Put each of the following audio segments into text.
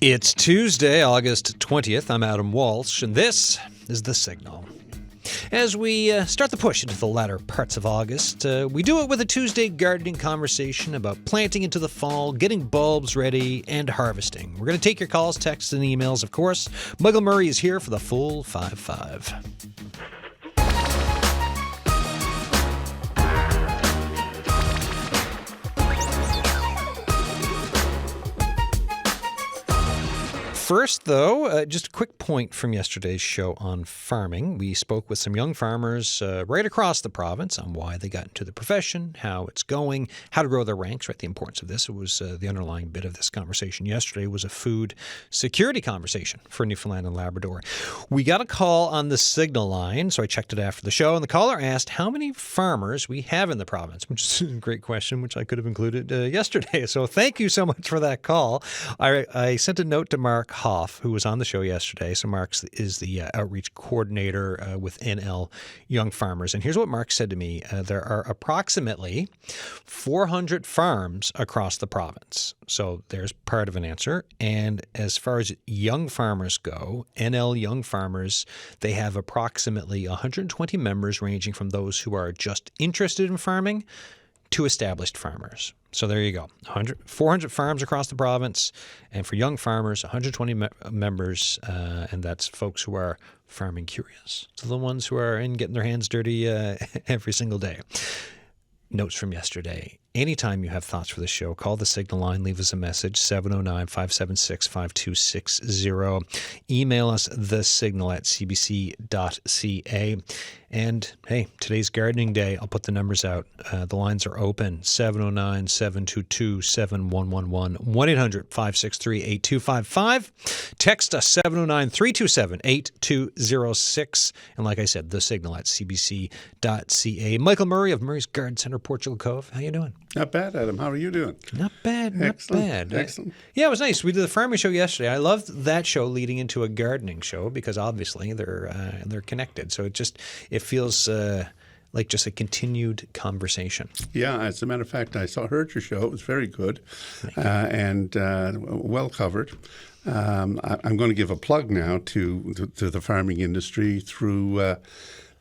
It's Tuesday, August 20th. I'm Adam Walsh, and this is The Signal. As we start the push into the latter parts of August, we do it with a Tuesday gardening conversation about planting into the fall, getting bulbs ready, and harvesting. We're going to take your calls, texts, and emails, of course. Michael Murray is here for the full 5-5. First, though, just a quick point from yesterday's show on farming. We spoke with some young farmers right across the province on why they got into the profession, how it's going, how to grow their ranks, right? The importance of this. It was the underlying bit of this conversation yesterday was a food security conversation for Newfoundland and Labrador. We got a call on the Signal line, so I checked it after the show, and the caller asked how many farmers we have in the province, which is a great question, which I could have included yesterday. So thank you so much for that call. I sent a note to Mark Hoff, who was on the show yesterday. So Mark is the outreach coordinator with NL Young Farmers. And here's what Mark said to me. There are approximately 400 farms across the province. So there's part of an answer. And as far as young farmers go, NL Young Farmers, they have approximately 120 members ranging from those who are just interested in farming to established farmers. So there you go, 400 farms across the province, and for young farmers, 120 members, and that's folks who are farming curious. So the ones who are in getting their hands dirty every single day. Notes from yesterday. Anytime you have thoughts for the show, call the Signal line, leave us a message, 709-576-5260. Email us thesignal@cbc.ca. And, hey, today's gardening day. I'll put the numbers out. The lines are open, 709-722-7111, 1-800-563-8255. Text us, 709-327-8206. And like I said, thesignal@cbc.ca. Michael Murray of Murray's Garden Center, Portugal Cove. How you doing? Not bad, Adam. How are you doing? Not bad, not bad. Excellent. Yeah, it was nice. We did the farming show yesterday. I loved that show leading into a gardening show because obviously they're connected. So it feels like just a continued conversation. Yeah, as a matter of fact, heard your show. It was very good and well covered. I'm going to give a plug now to the farming industry through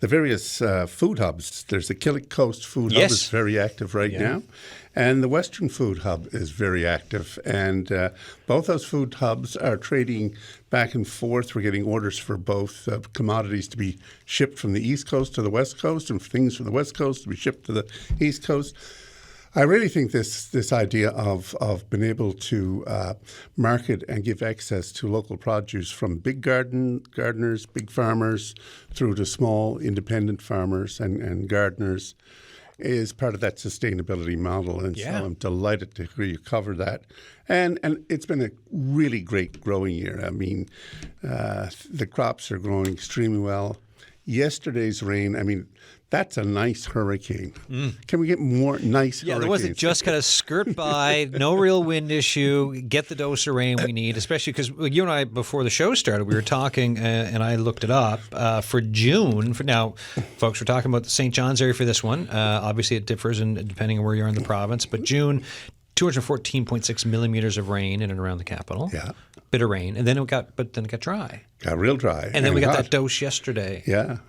the various food hubs. There's the Killick Coast Food Hub is very active right now, and the Western Food Hub is very active. And both those food hubs are trading back and forth. We're getting orders for both commodities to be shipped from the East Coast to the West Coast and things from the West Coast to be shipped to the East Coast. I really think this idea of being able to market and give access to local produce from big gardeners, big farmers, through to small independent farmers and gardeners is part of that sustainability model. And so I'm delighted to hear you cover that. And it's been a really great growing year. I mean, the crops are growing extremely well. Yesterday's rain, that's a nice hurricane. Can we get more nice hurricanes? Yeah, the ones that just kind of skirt by, no real wind issue, get the dose of rain we need, especially because you and I, before the show started, we were talking, and I looked it up, for June. Now, folks, we're talking about the St. John's area for this one. Obviously, it differs depending on where you are in the province, but June, 214.6 millimeters of rain in and around the capital. Yeah. Bit of rain, and then it got dry. Got real dry. And then we got that dose yesterday. Yeah.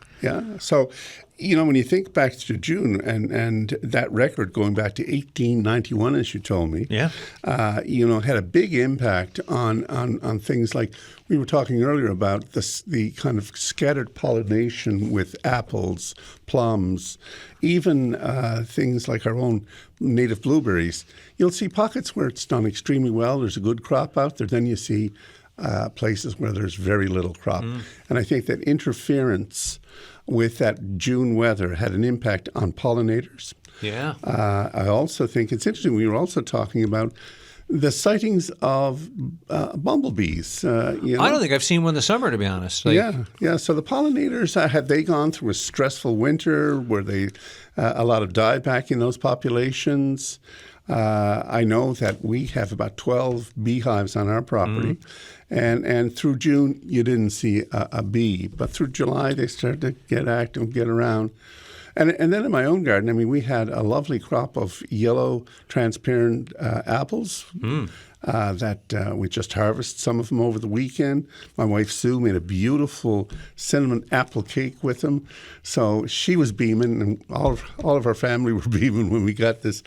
So, when you think back to June and that record going back to 1891, as you told me, had a big impact on things like we were talking earlier about the kind of scattered pollination with apples, plums, even things like our own native blueberries. You'll see pockets where it's done extremely well. There's a good crop out there. Then you see places where there's very little crop. And I think that interference with that June weather had an impact on pollinators. Yeah. I also think it's interesting. We were also talking about the sightings of bumblebees. I don't think I've seen one this summer, to be honest. So the pollinators, have they gone through a stressful winter? Were they a lot of dieback in those populations? I know that we have about 12 beehives on our property. And through June, you didn't see a bee. But through July, they started to get active, get around. And then in my own garden, we had a lovely crop of yellow, transparent apples. that we just harvested some of them over the weekend. My wife Sue made a beautiful cinnamon apple cake with them. So she was beaming, and all of our family were beaming when we got this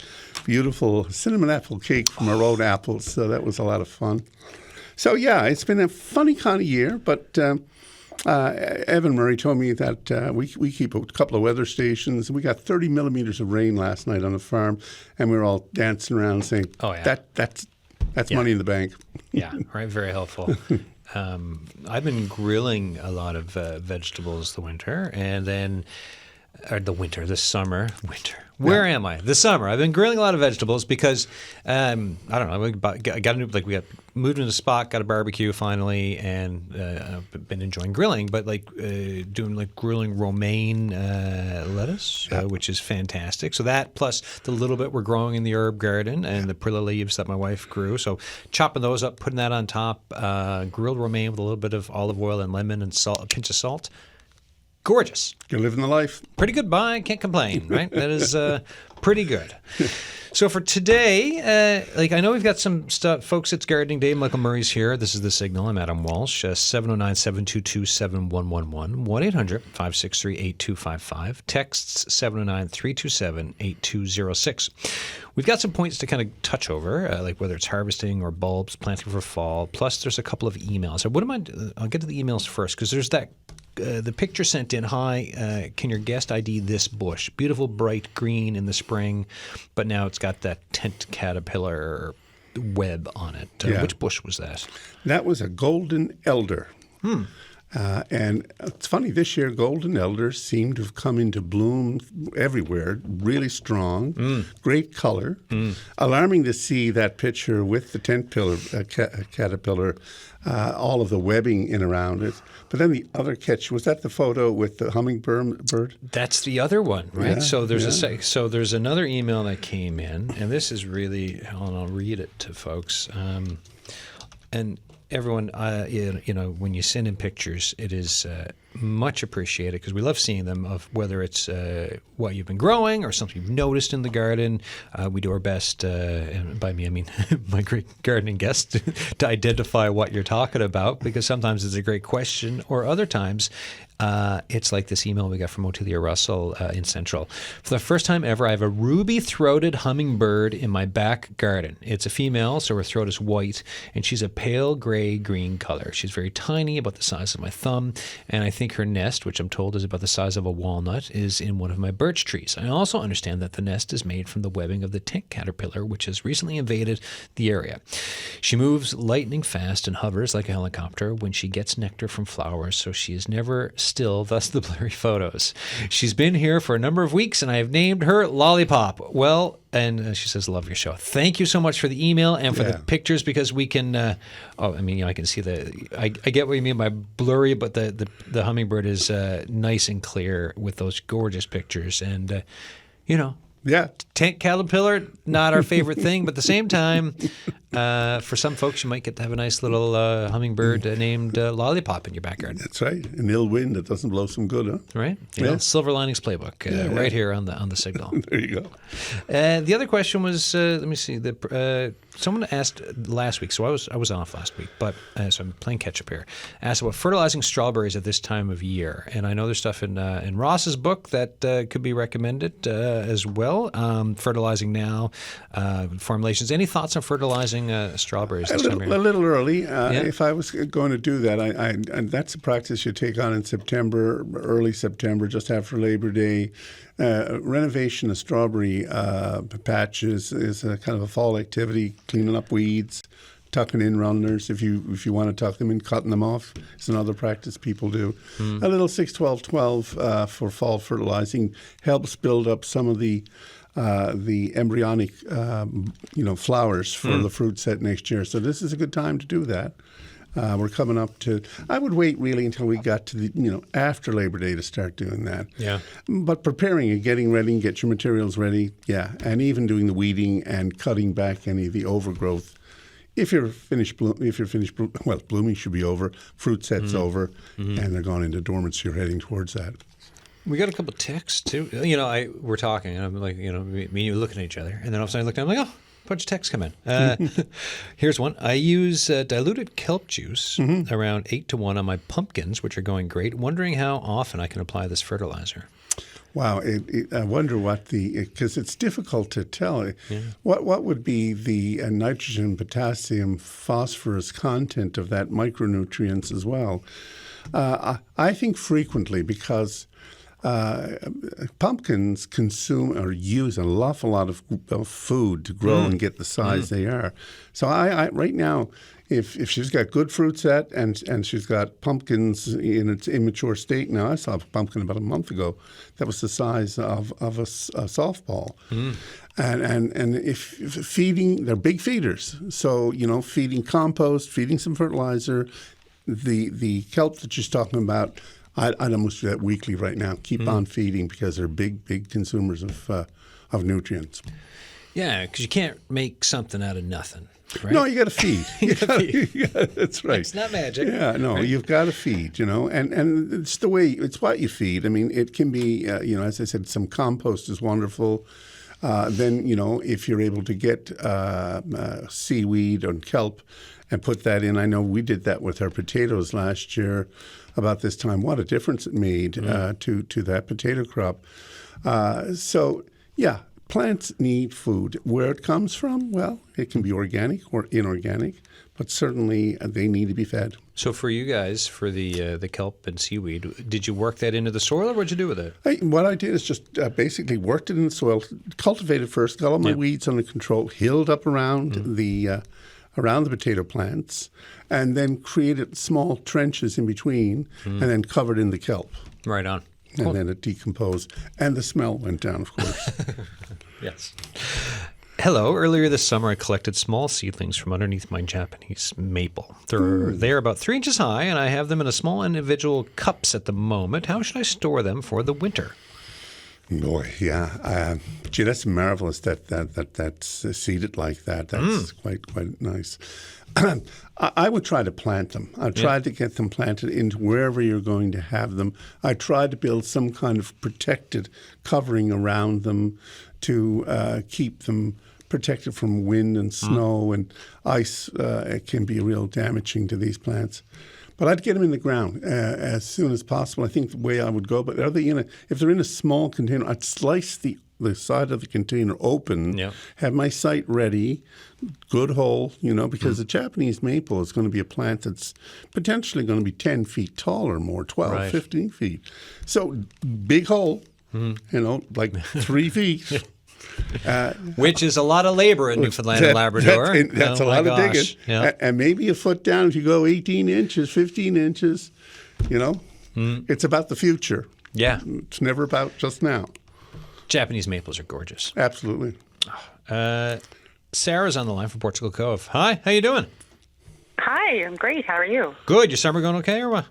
beautiful cinnamon apple cake from our own apples. So that was a lot of fun. So yeah, it's been a funny kind of year, but Evan Murray told me that we keep a couple of weather stations. We got 30 millimeters of rain last night on the farm, and we were all dancing around saying, "Oh yeah, that's money in the bank." Yeah, right. Very helpful. I've been grilling a lot of vegetables the winter, and then this summer. Where am I? This summer, I've been grilling a lot of vegetables because I don't know. We got moved into a spot, got a barbecue finally, and I've been enjoying grilling. But doing grilling romaine lettuce, which is fantastic. So that plus the little bit we're growing in the herb garden and the perilla leaves that my wife grew. So chopping those up, putting that on top, grilled romaine with a little bit of olive oil and lemon and salt, a pinch of salt. Gorgeous. You're living the life. Pretty good buy. Can't complain, right? That is pretty good. So for today, I know we've got some stuff. Folks, it's Gardening Day. Michael Murray's here. This is The Signal. I'm Adam Walsh. 709-722-7111. 1-800-563-8255. Texts 709-327-8206. We've got some points to kind of touch over, whether it's harvesting or bulbs, planting for fall. Plus, there's a couple of emails. I'll get to the emails first because there's that. The picture sent in, hi, can your guest ID this bush? Beautiful bright green in the spring, but now it's got that tent caterpillar web on it. Which bush was that? That was a golden elder. And it's funny, this year golden elders seem to have come into bloom everywhere, really strong, great color. Alarming to see that picture with the tent caterpillar, all of the webbing in around it. But then the other catch, was that the photo with the hummingbird? That's the other one, right? Yeah, so there's another email that came in, and this is really, I'll read it to folks. And everyone, when you send in pictures, it is much appreciated because we love seeing them, of whether it's what you've been growing or something you've noticed in the garden. We do our best, and by me I mean my great gardening guest, to identify what you're talking about, because sometimes it's a great question, or other times it's like this email we got from Otelia Russell in Central. For the first time ever, I have a ruby-throated hummingbird in my back garden. It's a female, so her throat is white, and she's a pale gray-green color. She's very tiny, about the size of my thumb, and I think her nest, which I'm told is about the size of a walnut, is in one of my birch trees. I also understand that the nest is made from the webbing of the tent caterpillar, which has recently invaded the area. She moves lightning fast and hovers like a helicopter when she gets nectar from flowers, so she is never still, thus the blurry photos. She's been here for a number of weeks, and I have named her Lollipop. Well, and she says, love your show. Thank you so much for the email and for the pictures, because we can, I can see I get what you mean by blurry, but the hummingbird is nice and clear with those gorgeous pictures. And, tent caterpillar, not our favorite thing, but at the same time, for some folks, you might get to have a nice little hummingbird named Lollipop in your backyard. That's right. An ill wind that doesn't blow some good, huh? Right. Silver Linings Playbook, right here on the Signal. There you go. The other question was, let me see. Someone asked last week, so I was off last week, but so I'm playing catch up here. Asked about fertilizing strawberries at this time of year, and I know there's stuff in Ross's book that could be recommended as well. Fertilizing now, formulations. Any thoughts on fertilizing strawberries this time of year? A little early. If I was going to do that, I that's a practice you take on in September, early September, just after Labor Day. Renovation of strawberry patches is a kind of a fall activity, cleaning up weeds, tucking in runners if you want to tuck them in, cutting them off. It's another practice people do. A little 6-12-12 for fall fertilizing helps build up some of the embryonic flowers for the fruit set next year. So this is a good time to do that. We're coming up to, I would wait really until we got to the, after Labor Day to start doing that. Yeah. But preparing and getting ready, get your materials ready. Yeah. And even doing the weeding and cutting back any of the overgrowth. If you're finished, blooming should be over, fruit set's over, and they're gone into dormancy. You're heading towards that. We got a couple texts too. We're talking, and I'm like, me and you looking at each other, and then all of a sudden I looked down, I'm like, oh, bunch of texts come in. Here's one. I use diluted kelp juice around 8-1 on my pumpkins, which are going great. Wondering how often I can apply this fertilizer. Wow, I wonder what because it's difficult to tell. Yeah. What would be the nitrogen, potassium, phosphorus content of that micronutrients as well? I think frequently because pumpkins consume or use an awful lot of food to grow and get the size they are. So I right now, if she's got good fruit set and she's got pumpkins in its immature state now, I saw a pumpkin about a month ago that was the size of a softball. And if feeding, they're big feeders. So, feeding compost, feeding some fertilizer, the kelp that she's talking about, I'd almost do that weekly right now. Keep on feeding because they're big consumers of nutrients. Yeah, because you can't make something out of nothing. Right? No, you got to feed. That's right. It's not magic. Yeah, no, right. You've got to feed. And it's the way. It's what you feed. I mean, it can be. As I said, some compost is wonderful. Then if you're able to get seaweed and kelp and put that in. I know we did that with our potatoes last year about this time. What a difference it made to that potato crop. So, yeah, plants need food. Where it comes from, well, it can be organic or inorganic, but certainly they need to be fed. So for you guys, for the kelp and seaweed, did you work that into the soil, or what'd you do with it? What I did is just basically worked it in the soil, cultivated first, got all my weeds under control, hilled up around the potato plants, and then created small trenches in between, and then covered in the kelp. Right on. And then it decomposed, and the smell went down, of course. Yes. Hello. Earlier this summer, I collected small seedlings from underneath my Japanese maple. They're about 3 inches high, and I have them in a small individual cups at the moment. How should I store them for the winter? Boy, yeah. Gee, that's marvelous that's seeded like that. That's quite nice. I would try to plant them. I tried to get them planted into wherever you're going to have them. I tried to build some kind of protected covering around them to keep them protected from wind and snow and ice. It can be real damaging to these plants. But I'd get them in the ground as soon as possible. I think the way I would go, but if they're in a small container, I'd slice the side of the container open, have my site ready, good hole, because the Japanese maple is going to be a plant that's potentially going to be 10 feet tall or more, 12, 15 feet. So big hole, like 3 feet. Which is a lot of labor in Newfoundland and Labrador. That's a lot of digging. Yeah. And maybe a foot down if you go 18 inches, 15 inches, it's about the future. Yeah. It's never about just now. Japanese maples are gorgeous. Absolutely. Sarah's on the line from Portugal Cove. Hi, how you doing? Hi, I'm great. How are you? Good. Your summer going okay or what?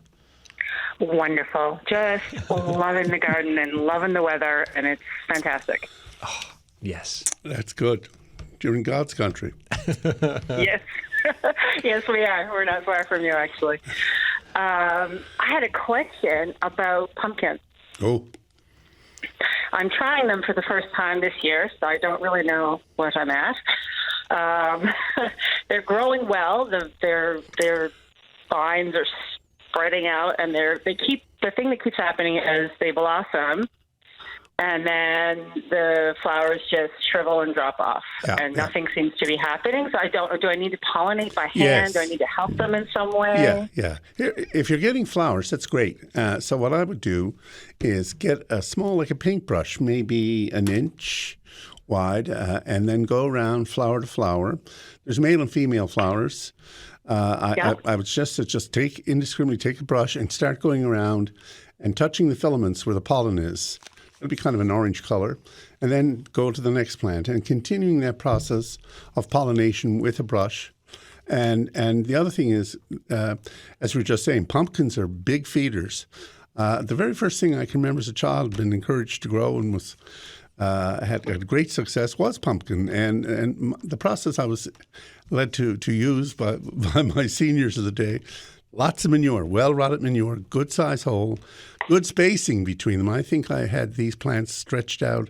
Wonderful. Just loving the garden and loving the weather, and it's fantastic. Oh, yes. That's good. You're in God's country. Yes. Yes, we are. We're not far from you, actually. I had a question about pumpkins. Oh. I'm trying them for the first time this year, so I don't really know what I'm at. They're growing well. Their vines are spreading out, and the thing that keeps happening is they blossom, and then the flowers just shrivel and drop off, and nothing seems to be happening. So do I need to pollinate by hand? Yes. Do I need to help them in some way? Yeah. If you're getting flowers, that's great. So what I would do is get a small, like a paintbrush, maybe an inch wide, and then go around flower to flower. There's male and female flowers. I would just indiscriminately take a brush and start going around and touching the filaments where the pollen is. It'll be kind of an orange color, and then go to the next plant and continuing that process of pollination with a brush. And the other thing is, as we were just saying, pumpkins are big feeders. The very first thing I can remember as a child, been encouraged to grow and was had great success was pumpkin. And the process I was led to use by my seniors of the day. Lots of manure, well-rotted manure, good size hole, good spacing between them. I think I had these plants stretched out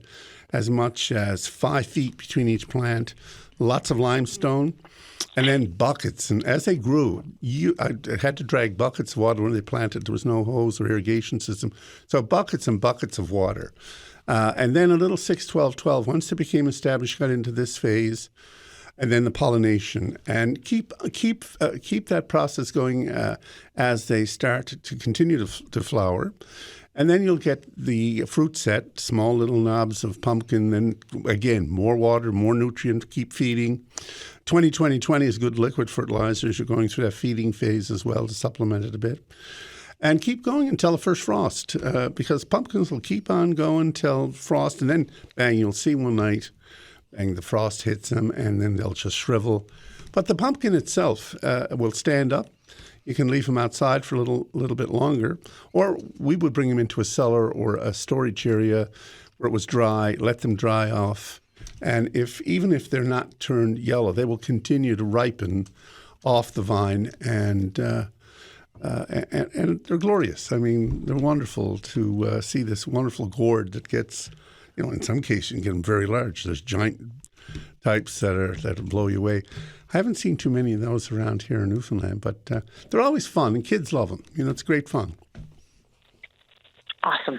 as much as 5 feet between each plant. lots of limestone, and then buckets. And as they grew, I had to drag buckets of water when they planted. There was no hose or irrigation system. So buckets and buckets of water. And then a little 6-12-12. Once they became established, got into this phase, and then the pollination, and keep that process going as they start to continue to flower. And then you'll get the fruit set, small little knobs of pumpkin, then again, more water, more nutrient, keep feeding. 20-20-20 is good liquid fertilizers. You're going through that feeding phase as well to supplement it a bit. And keep going until the first frost, because pumpkins will keep on going till frost, and then bang, you'll see one night, bang, the frost hits them, and then they'll just shrivel. But the pumpkin itself will stand up. You can leave them outside for a little bit longer, or we would bring them into a cellar or a storage area where it was dry, let them dry off. And even if they're not turned yellow, they will continue to ripen off the vine, and they're glorious. I mean, they're wonderful to see this wonderful gourd that gets, in some cases you can get them very large. There's giant types that blow you away. I haven't seen too many of those around here in Newfoundland, but they're always fun, and kids love them. It's great fun. Awesome.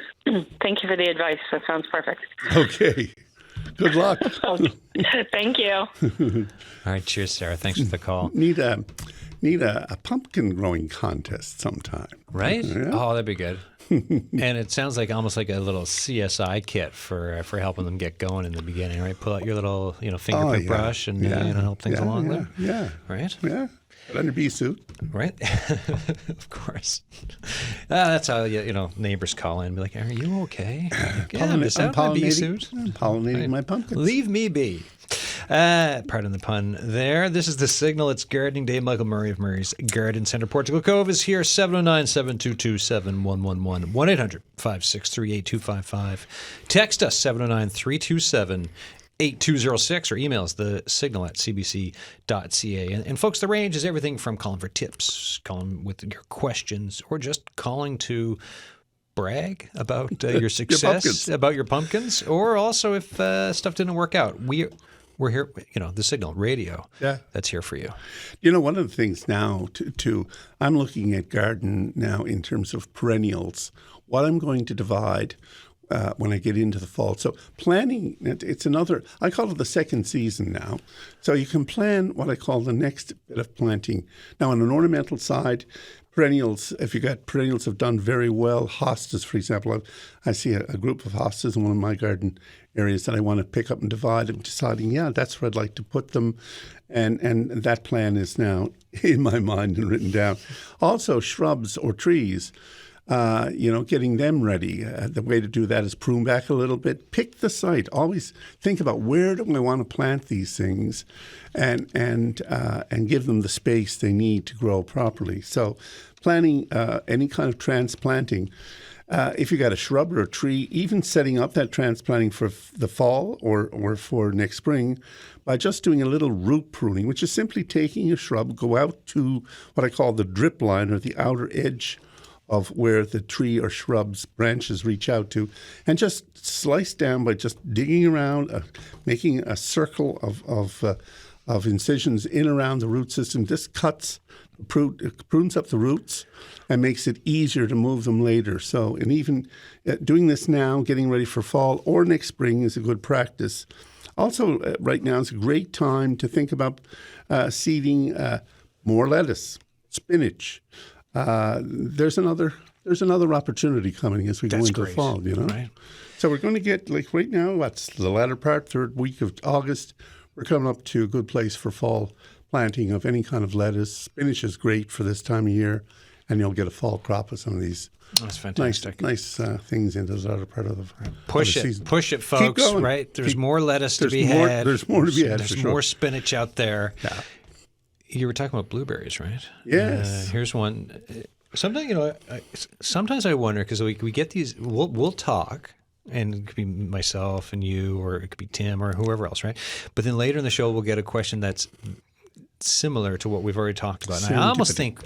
Thank you for the advice. That sounds perfect. Okay. Good luck. Thank you. All right. Cheers, Sarah. Thanks for the call. Need a pumpkin growing contest sometime. Right? Yeah. Oh, that'd be good. And it sounds like almost like a little CSI kit for helping them get going in the beginning, right? Pull out your little fingerprint brush and help things along there. Yeah. Right? Yeah. Put on your bee suit. Right? Of course. That's how neighbors call in and be like, "Are you okay?" Like, I'm pollinating, bee suit. I'm pollinating my pumpkins. Leave me be. Pardon the pun there. This is The Signal. It's gardening day. Michael Murray of Murray's Garden Center, Portugal Cove is here. 709-722-7111. 1-800-563-8255. Text us, 709-327-8206, or email us, thesignal@cbc.ca. And folks, the range is everything from calling for tips, calling with your questions, or just calling to brag about your success, about your pumpkins, or also if stuff didn't work out. We're here, the Signal Radio. Yeah, that's here for you. One of the things now, too, I'm looking at garden now in terms of perennials. What I'm going to divide when I get into the fall. So planning, it's another, I call it the second season now. So you can plan what I call the next bit of planting. Now, on an ornamental side, perennials, if you got perennials have done very well. Hostas, for example, I see a group of hostas in one of my garden areas that I want to pick up and divide. I'm deciding, that's where I'd like to put them. And that plan is now in my mind and written down. Also, shrubs or trees, getting them ready. The way to do that is prune back a little bit. Pick the site. Always think about where do I want to plant these things, and give them the space they need to grow properly. So, planning any kind of transplanting. If you got a shrub or a tree, even setting up that transplanting for the fall or for next spring, by just doing a little root pruning, which is simply taking a shrub, go out to what I call the drip line, or the outer edge of where the tree or shrub's branches reach out to, and just slice down by just digging around, making a circle of incisions in around the root system. This prunes up the roots and makes it easier to move them later. So, and even doing this now, getting ready for fall or next spring, is a good practice. Also, right now is a great time to think about seeding more lettuce, spinach. There's another opportunity coming as we go into fall, Right. So we're going to get, like right now, what's the latter part, third week of August, we're coming up to a good place for fall planting of any kind of lettuce. Spinach is great for this time of year, and you'll get a fall crop of some of these. That's fantastic. Nice things into the latter part of the season. Push it, folks. Right? There's more lettuce to be had. There's more to be had. There's more spinach out there. Yeah. You were talking about blueberries, right? Yes. Here's one. Sometimes I wonder, because we get these. We'll talk, and it could be myself and you, or it could be Tim or whoever else, right? But then later in the show, we'll get a question that's similar to what we've already talked about. And I almost think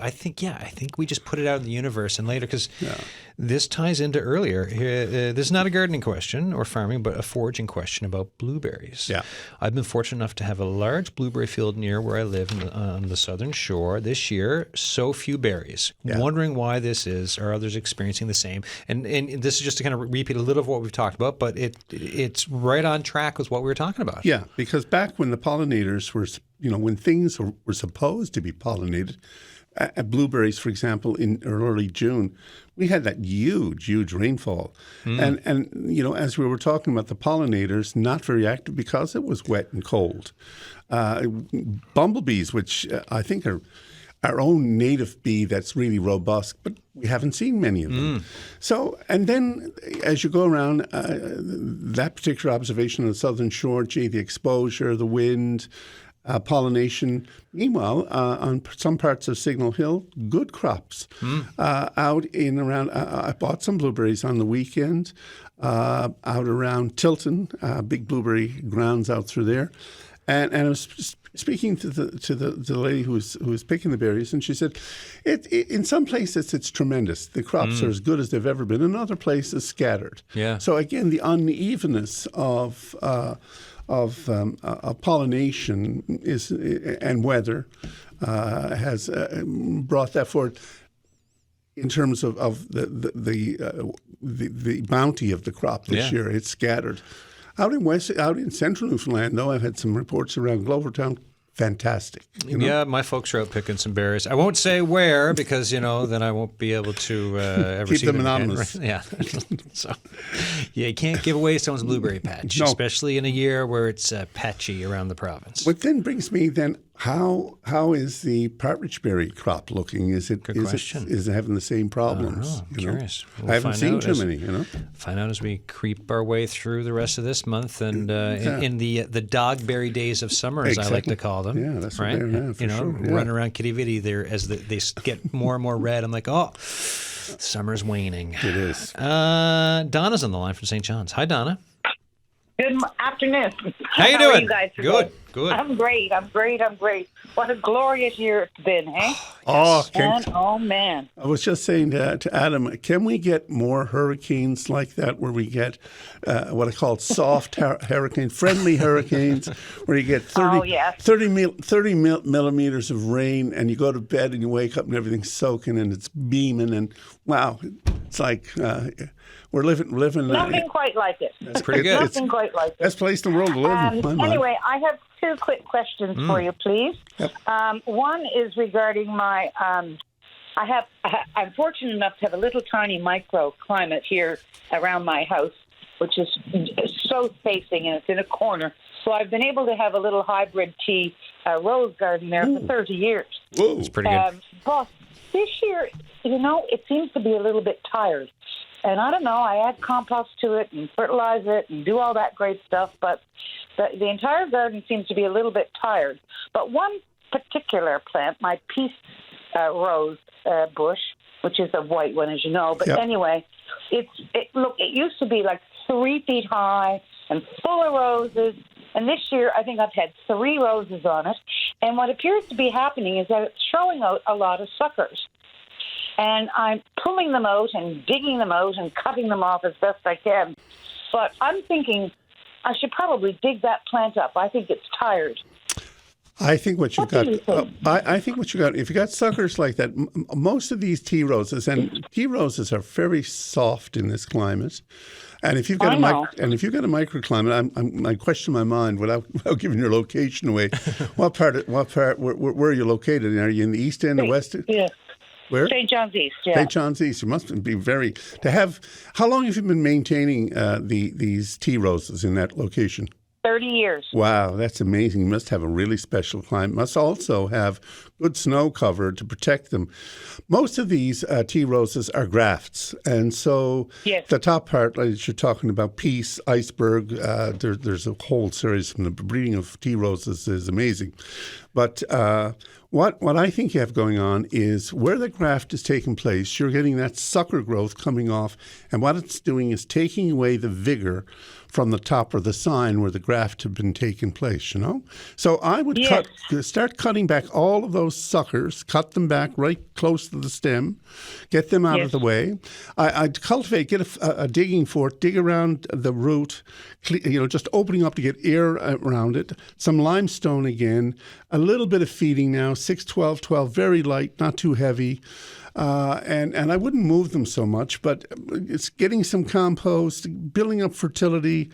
we just put it out in the universe and later, because this ties into earlier. This is not a gardening question or farming, but a foraging question about blueberries. Yeah. I've been fortunate enough to have a large blueberry field near where I live on the southern shore. This year, so few berries. Yeah. Wondering why this is. Are others experiencing the same? And this is just to kind of repeat a little of what we've talked about, but it's right on track with what we were talking about. Yeah, because back when the pollinators were, when things were supposed to be pollinated, blueberries, for example, in early June, we had that huge rainfall. And as we were talking about the pollinators, not very active because it was wet and cold. Bumblebees, which I think are our own native bee that's really robust, but we haven't seen many of them. So, and then as you go around, that particular observation on the southern shore, the exposure, the wind, pollination. Meanwhile, on some parts of Signal Hill, good crops. Out in around, I bought some blueberries on the weekend, out around Tilton, big blueberry grounds out through there. And I was speaking to the lady who was picking the berries, and she said, in some places it's tremendous. The crops are as good as they've ever been. In other places, scattered. Yeah. So again, the unevenness of pollination and weather has brought that forward. In terms of the bounty of the crop this year, it's scattered. Out in central Newfoundland, though, I've had some reports around Glovertown. Fantastic. Yeah, my folks are out picking some berries. I won't say where because, then I won't be able to ever keep see them anonymous. Again. Yeah. So, you can't give away someone's blueberry patch, especially in a year where it's patchy around the province. What then brings me how is the partridge berry crop looking? Is it having the same problems? I'm curious. I haven't seen too many. Find out as we creep our way through the rest of this month and in the dogberry days of summer, as I like to call them. Yeah, that's right. For sure. Running around Kitty Vitty there as they get more and more red. I'm like, summer's waning. It is. Donna's on the line from St. John's. Hi, Donna. Good afternoon. How you doing? Are you guys today? Good. I'm great. What a glorious year it's been, hey? Oh, man. I was just saying to Adam, can we get more hurricanes like that where we get what I call soft hurricanes, friendly hurricanes, where you get 30 millimeters of rain and you go to bed and you wake up and everything's soaking and it's beaming and wow, it's like we're living. Nothing quite like it. That's pretty good. Nothing quite like it. Best place in the world to live. In my mind. Anyway, I have two quick questions for you, please. Yep. One is regarding my. I'm fortunate enough to have a little tiny microclimate here around my house, which is so spacing and it's in a corner. So I've been able to have a little hybrid tea rose garden there for 30 years. Whoa, that's pretty good. But this year, it seems to be a little bit tired. And I don't know, I add compost to it and fertilize it and do all that great stuff, but the entire garden seems to be a little bit tired. But one particular plant, my peace rose bush, which is a white one, as you know, but anyway, it used to be like 3 feet high and full of roses. And this year, I think I've had 3 roses on it. And what appears to be happening is that it's showing out a lot of suckers. And I'm pulling them out and digging them out and cutting them off as best I can. But I'm thinking I should probably dig that plant up. I think it's tired. I think what you've got, if you got suckers like that, most of these tea roses, and tea roses are very soft in this climate. And if you've got a microclimate, I question my mind without giving your location away. What part? Where are you located? Are you in the east end, the west end? Yeah. Where? St. John's East, yeah. St. John's East. You must be how long have you been maintaining these tea roses in that location? 30 years. Wow, that's amazing. You must have a really special climate. Must also have good snow cover to protect them. Most of these tea roses are grafts. And so the top part, like you're talking about, Peace, Iceberg, there's a whole series from the breeding of tea roses is amazing. But What I think you have going on is where the graft is taking place, you're getting that sucker growth coming off, and what it's doing is taking away the vigor from the top or the sign where the graft had been taking place, you know? So I would start cutting back all of those suckers, cut them back right close to the stem, get them out of the way. I'd cultivate, get a digging fork, dig around the root, just opening up to get air around it, some limestone again, a little bit of feeding now, 6, 12, 12, very light, not too heavy. And I wouldn't move them so much, but it's getting some compost, building up fertility.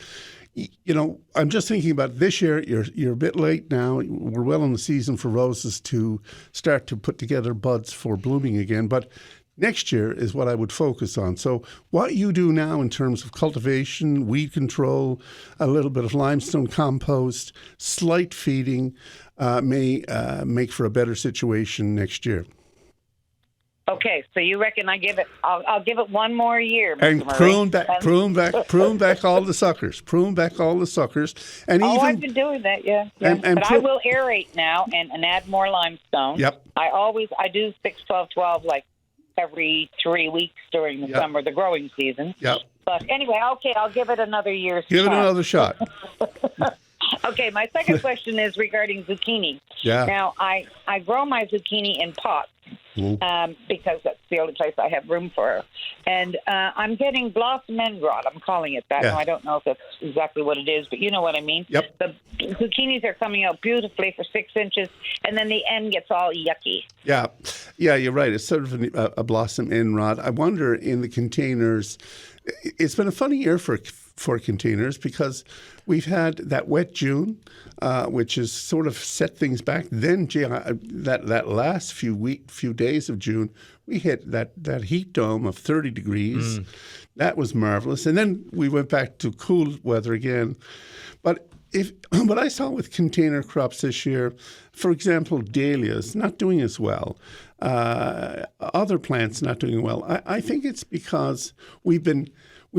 I'm just thinking about this year. You're a bit late now. We're well in the season for roses to start to put together buds for blooming again. But next year is what I would focus on. So what you do now in terms of cultivation, weed control, a little bit of limestone compost, slight feeding may make for a better situation next year. Okay, so you reckon I'll give it one more year, Mr. And Murray. prune back all the suckers. Prune back all the suckers. And I've been doing that, yeah. But I will aerate now and add more limestone. Yep. I do 6, 12, 12 like every 3 weeks during the summer, the growing season. Yep. But anyway, okay, I'll give it another year's Give it another shot. Okay, my second question is regarding zucchini. Yeah. Now, I grow my zucchini in pots because that's the only place I have room for her. And I'm getting blossom end rot. I'm calling it that. Yeah. Now, I don't know if that's exactly what it is, but you know what I mean. Yep. The zucchinis are coming out beautifully for 6 inches, and then the end gets all yucky. Yeah, you're right. It's sort of a blossom end rot. I wonder in the containers, it's been a funny year for containers because we've had that wet June, which has sort of set things back. Then that last few days of June, we hit that heat dome of 30 degrees. That was marvelous. And then we went back to cool weather again. But what I saw with container crops this year, for example, dahlias not doing as well. Other plants not doing well. I think it's because we've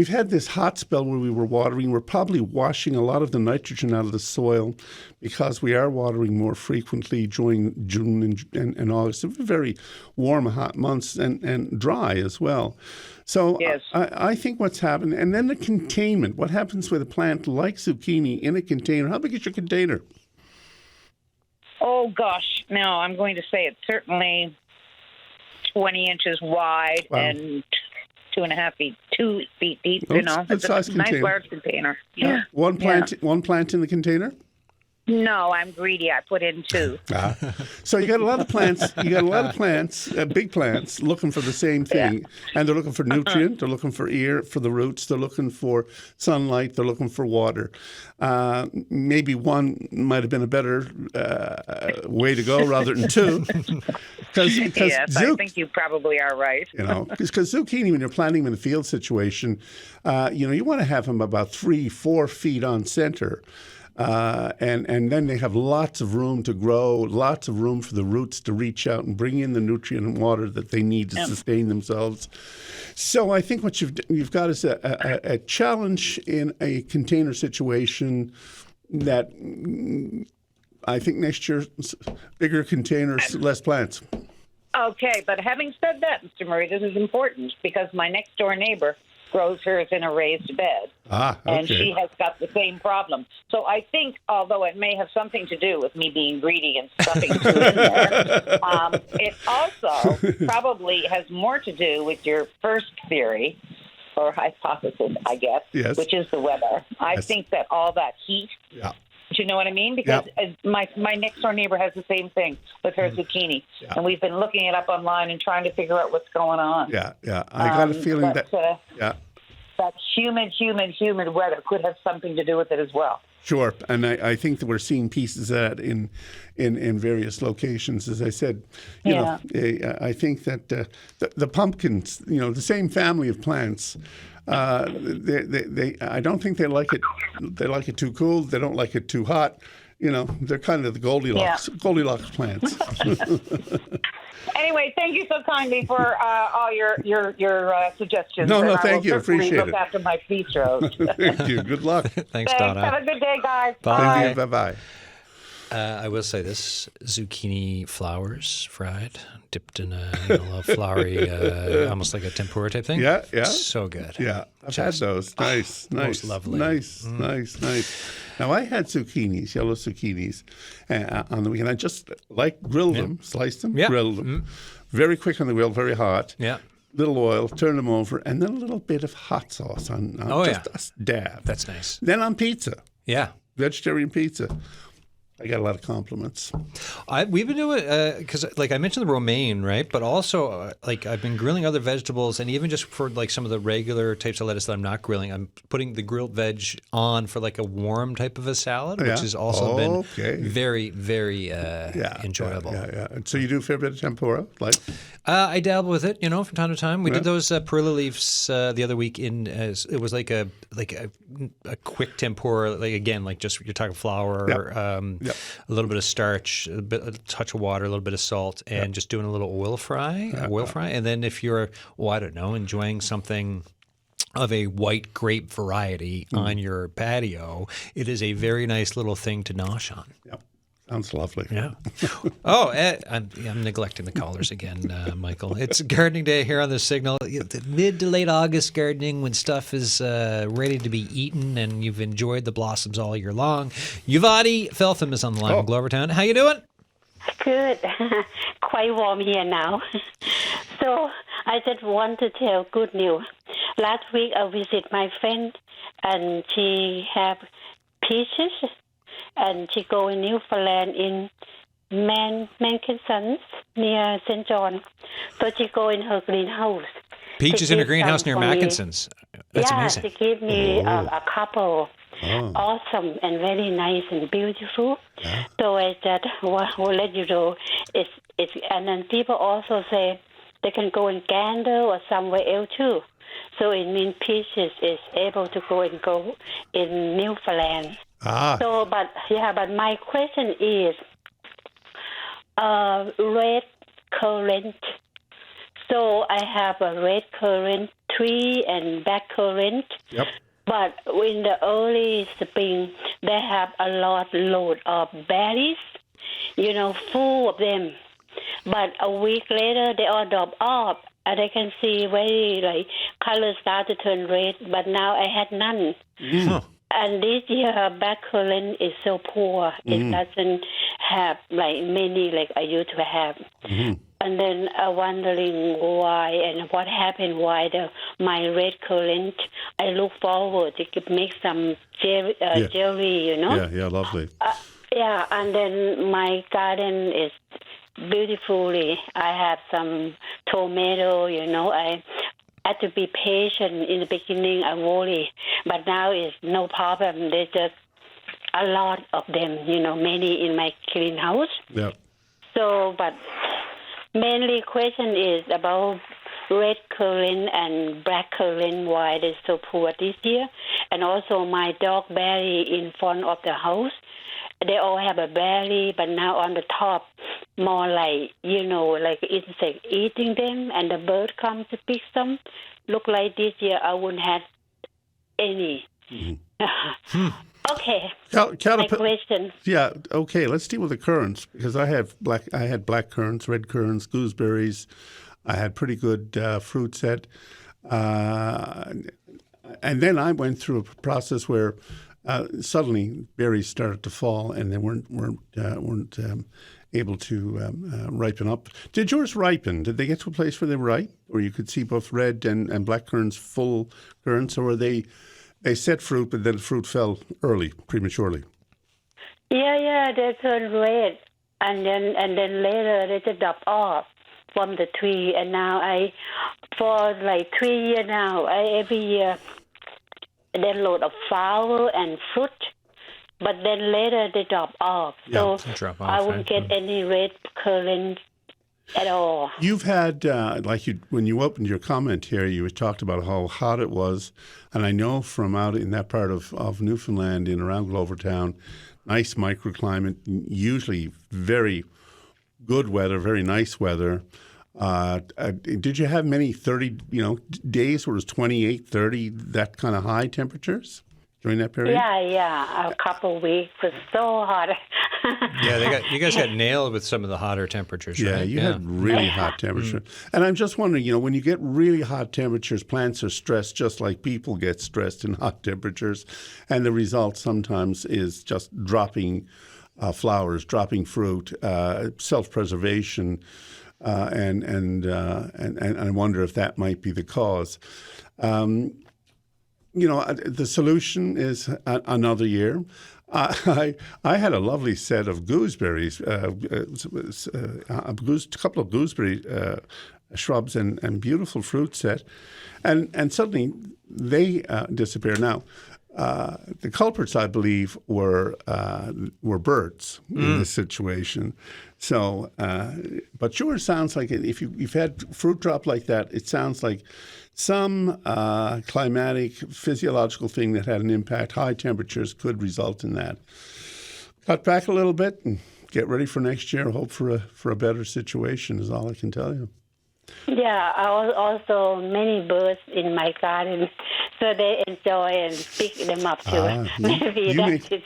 had this hot spell where we were watering. We're probably washing a lot of the nitrogen out of the soil because we are watering more frequently during June and August. Very warm, hot months and dry as well. So yes. I think what's happened, and then the containment. What happens with a plant like zucchini in a container? How big is your container? Oh, gosh. No, I'm going to say it's certainly 20 inches wide and 2.5 feet, 2 feet deep. It's a nice large container. Yeah. One plant in the container? No, I'm greedy. I put in 2. So you got a lot of plants. Big plants, looking for the same thing, and they're looking for nutrient. They're looking for air for the roots. They're looking for sunlight. They're looking for water. Maybe one might have been a better way to go rather than 2. Yes, I think you probably are right. Because zucchini, when you're planting them in a field situation, you want to have them about 3-4 feet on center. And then they have lots of room to grow, lots of room for the roots to reach out and bring in the nutrient and water that they need to sustain themselves. So I think what you've got is a challenge in a container situation that I think next year, bigger containers, less plants. Okay, but having said that, Mr. Murray, this is important because my next door neighbor grows hers in a raised bed. Okay. And she has got the same problem. So I think, although it may have something to do with me being greedy and stuffing food in there, it also probably has more to do with your first theory, or hypothesis, I guess, which is the weather. I think that all that heat, do you know what I mean? Because my next door neighbor has the same thing with her zucchini. Yeah. And we've been looking it up online and trying to figure out what's going on. Yeah. I got a feeling that humid weather could have something to do with it as well. Sure. And I think that we're seeing pieces of that in various locations. As I said, I think that the pumpkins, the same family of plants, they I don't think they like it. They like it too cool. They don't like it too hot. They're kind of the Goldilocks plants. Anyway, thank you so kindly for all your suggestions. No, thank you. Appreciate it. Look after my peach rose. Thank you. Good luck. Thanks, Donna. Have a good day, guys. Bye. Bye-bye. I will say this: zucchini flowers fried, dipped in a little floury, almost like a tempura type thing. Yeah, yeah. So good. Yeah, I've had those. Nice, nice, most lovely. nice. Now I had zucchinis, yellow zucchinis, on the weekend. I just grilled them, sliced them, grilled them, very quick on the grill, very hot. Yeah. Little oil, turn them over, and then a little bit of hot sauce on just a dab. That's nice. Then on pizza, Yeah. vegetarian pizza. I got a lot of compliments. We've been doing because, like I mentioned, the romaine, right? But also, like I've been grilling other vegetables, and even just for like some of the regular types of lettuce that I'm not grilling, I'm putting the grilled veg on for like a warm type of a salad, which has also been very, very enjoyable. Yeah. So you do a fair bit of tempura, like? I dabble with it, from time to time. We did those perilla leaves the other week. It was like a quick tempura, like just you're talking flour. A little bit of starch, a touch of water, a little bit of salt, and just doing a little oil fry. And then if you're, enjoying something of a white grape variety on your patio, it is a very nice little thing to nosh on. Yep. Sounds lovely. Yeah. I'm neglecting the callers again, Michael. It's gardening day here on the Signal. Mid to late August gardening when stuff is ready to be eaten and you've enjoyed the blossoms all year long. Yvonne Feltham is on the line from Glovertown. How you doing? Good. Quite warm here now. So I just want to tell good news. Last week I visited my friend and she have peaches. And she go in Newfoundland in Mankinsons near St. John. So she go in her greenhouse. Peaches in a greenhouse near Mackinson's. That's amazing. She gave me a couple. Awesome and very nice and beautiful. Yeah. So I just will let you know. And then people also say they can go in Gander or somewhere else too. So it means peaches is able to go in Newfoundland. So, but my question is, red currant. So I have a red currant tree and black currant. Yep. But in the early spring, they have a load of berries, full of them. But a week later, they all drop off. And I can see very, colors start to turn red, but now I had none. And this year, black currant is so poor. It doesn't have, many like I used to have. And then wondering why and what happened, why my red currant, I look forward to make some jelly, Yeah, lovely. And then my garden is beautifully. I have some tomato, I had to be patient in the beginning. I worry, but now it's no problem. There's just a lot of them, many in my greenhouse. Yeah. So, but mainly question is about red currant and black currant, why they're so poor this year. And also my dog berry in front of the house. They all have a berry, but now on the top, more like insect eating them, and the bird comes to pick some. Look like this year I wouldn't have any. Okay. My question. Yeah. Okay. Let's deal with the currants because I had black currants, red currants, gooseberries. I had pretty good fruit set, and then I went through a process where. Suddenly, berries started to fall, and they weren't able to ripen up. Did yours ripen? Did they get to a place where they were ripe, where you could see both red and black currants, full currants, or were they set fruit, but then the fruit fell early, prematurely? Yeah, they turned red, and then later they just drop off from the tree, and now for 3 years now, every year. Then load of flower and fruit, but then later they drop off. So I wouldn't get any red currant at all. You've had, when you opened your comment here, you talked about how hot it was. And I know from out in that part of Newfoundland and around Glovertown, nice microclimate, usually very good weather, very nice weather. Did you have many 30, days where it was 28, 30, that kind of high temperatures during that period? Yeah. A couple of weeks was so hot. Yeah, you guys got nailed with some of the hotter temperatures, Yeah, right? you had really hot temperatures. And I'm just wondering, when you get really hot temperatures, plants are stressed just like people get stressed in hot temperatures. And the result sometimes is just dropping flowers, dropping fruit, self-preservation. And I wonder if that might be the cause. The solution is another year. I had a lovely set of gooseberries, a couple of gooseberry shrubs and beautiful fruit set, and suddenly they disappear. Now, the culprits, I believe, were birds in this situation. So, but sure, it sounds like if you've had fruit drop like that, it sounds like some climatic, physiological thing that had an impact. High temperatures could result in that. Cut back a little bit and get ready for next year. Hope for a better situation is all I can tell you. Yeah, I also many birds in my garden, so they enjoy and pick them up too. Maybe that is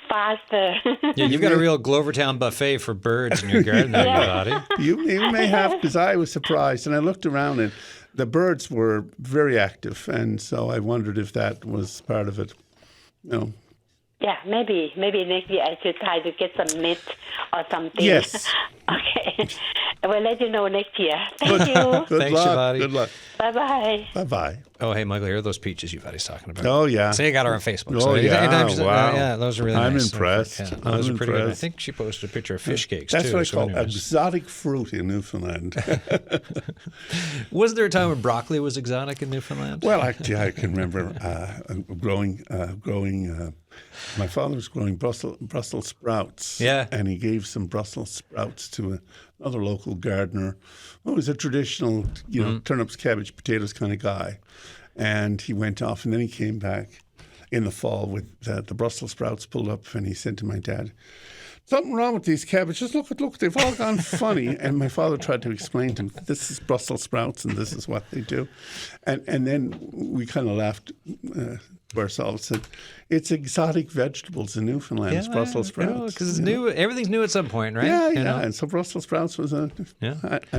faster. Yeah, you've got a real Glovertown buffet for birds in your garden, everybody. You may have, because I was surprised, and I looked around and the birds were very active, and so I wondered if that was part of it. Yeah, maybe next year I should try to get some meat or something. Yes. Okay. We'll let you know next year. Thank you. Good Thanks, luck. Shivani. Good luck. Bye-bye. Bye-bye. Oh, hey, Michael, here are those peaches Yvonne's talking about. Oh, yeah. So you got her on Facebook. Oh, So yeah. wow. Yeah, those are really I'm nice. impressed. Yeah, I'm those are pretty good. I impressed. think she posted a picture of fish cakes, That's too. what I so call anyways. exotic fruit in Newfoundland. Wasn't there a time when broccoli was exotic in Newfoundland? Well, I can remember growing. My father was growing Brussels sprouts. Yeah. And he gave some Brussels sprouts to another local gardener who was a traditional, turnips, cabbage, potatoes kind of guy. And he went off, and then he came back in the fall with the Brussels sprouts pulled up, and he said to my dad, "Something wrong with these cabbages. Look, they've all gone funny." And my father tried to explain to him, this is Brussels sprouts and this is what they do. And then we kind of laughed to ourselves, said, it's exotic vegetables in Newfoundland. It's Brussels sprouts. Because it's new. Everything's new at some point, right? Yeah. And so Brussels sprouts was a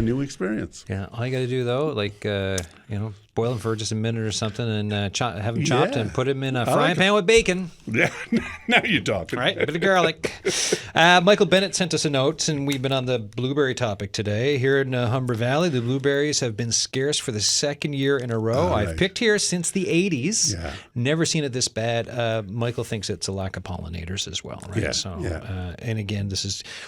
new experience. Yeah. All you got to do, though, boil them for just a minute or something and have them chopped and put them in a frying pan with bacon. Yeah, now you're talking. Right, a bit of garlic. Michael Bennett sent us a note, and we've been on the blueberry topic today. Here in Humber Valley, the blueberries have been scarce for the second year in a row. I've picked here since the 80s. Yeah. Never seen it this bad. Michael thinks it's a lack of pollinators as well, right? Yeah, So, and again,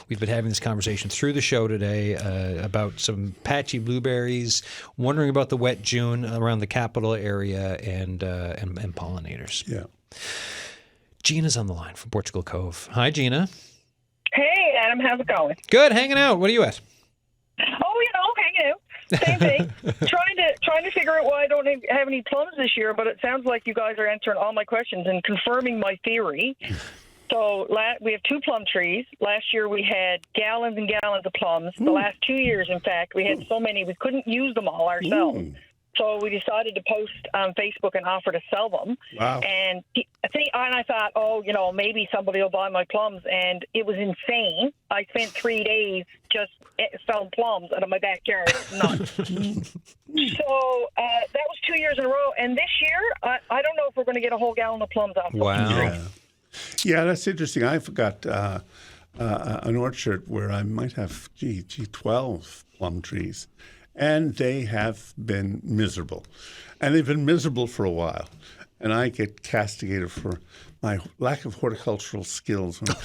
we've been having this conversation through the show today about some patchy blueberries, wondering about the wet June around the capital area and pollinators. Yeah. Gina's on the line from Portugal Cove. Hi, Gina. Hey, Adam. How's it going? Good. Hanging out. What are you at? Oh, hanging out. Same thing. trying to figure out why I don't have any plums this year, but it sounds like you guys are answering all my questions and confirming my theory. So we have 2 plum trees. Last year we had gallons and gallons of plums. The last 2 years, in fact, we had so many we couldn't use them all ourselves. So we decided to post on Facebook and offer to sell them. Wow. And I thought, maybe somebody will buy my plums. And it was insane. I spent 3 days just selling plums out of my backyard. Nuts. So that was 2 years in a row. And this year, I don't know if we're going to get a whole gallon of plums off. Wow. Yeah, that's interesting. I've got an orchard where I might have, 12 plum trees. And they have been miserable. And they've been miserable for a while. And I get castigated for my lack of horticultural skills when it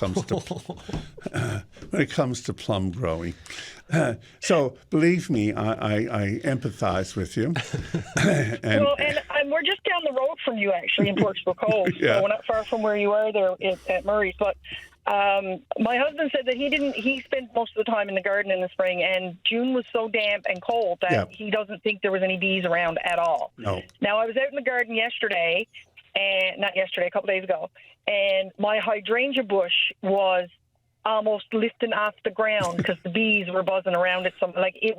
comes to plum growing. So believe me, I empathize with you. and we're just down the road from you, actually, in Portugal Cove. Yeah. So we're not far from where you are there at Murray's. But my husband said that he spent most of the time in the garden in the spring, and June was so damp and cold that he doesn't think there was any bees around at all. No. Now, I was out in the garden a couple days ago, and my hydrangea bush was almost lifting off the ground because the bees were buzzing around it. It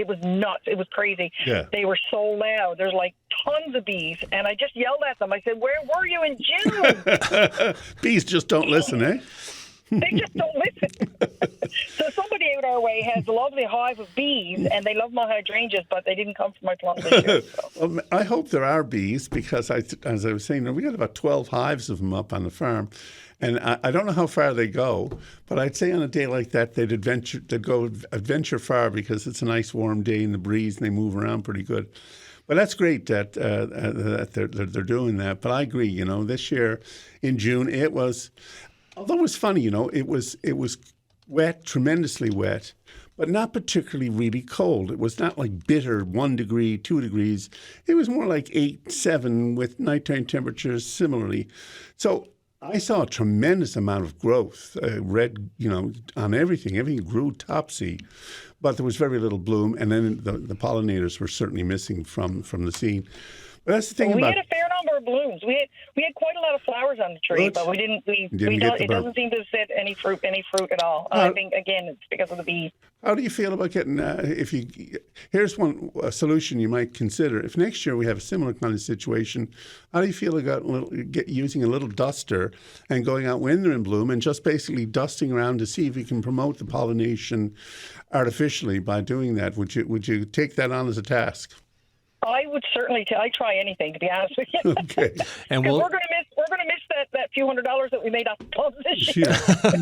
was nuts. It was crazy. Yeah. They were so loud. There's like tons of bees, and I just yelled at them. I said, "Where were you in June?" Bees just don't listen, eh? They just don't listen. So somebody out our way has a lovely hive of bees, and they love my hydrangeas, but they didn't come for my plums this year. So. Well, I hope there are bees because, as I was saying, we got about 12 hives of them up on the farm. And I don't know how far they go, but I'd say on a day like that, they'd go adventure far because it's a nice warm day in the breeze and they move around pretty good. But that's great that they're doing that. But I agree, this year in June, although it was funny, it was wet, tremendously wet, but not particularly really cold. It was not like bitter 1 degree, 2 degrees. It was more like 8, 7 with nighttime temperatures similarly. So I saw a tremendous amount of growth, on everything. Everything grew topsy, but there was very little bloom. And then the pollinators were certainly missing from the scene. But that's the thing we had a fair number of blooms. We had quite a lot of flowers on the tree, but we didn't. It doesn't seem to set any fruit at all. I think again it's because of the bees. How do you feel about getting? Here's a solution you might consider. If next year we have a similar kind of situation, how do you feel about using a little duster and going out when they're in bloom and just basically dusting around to see if you can promote the pollination artificially by doing that? Would you take that on as a task? I would certainly. I try anything, to be honest with you. Okay, and we're going to miss that few $100s that we made off the plums this year.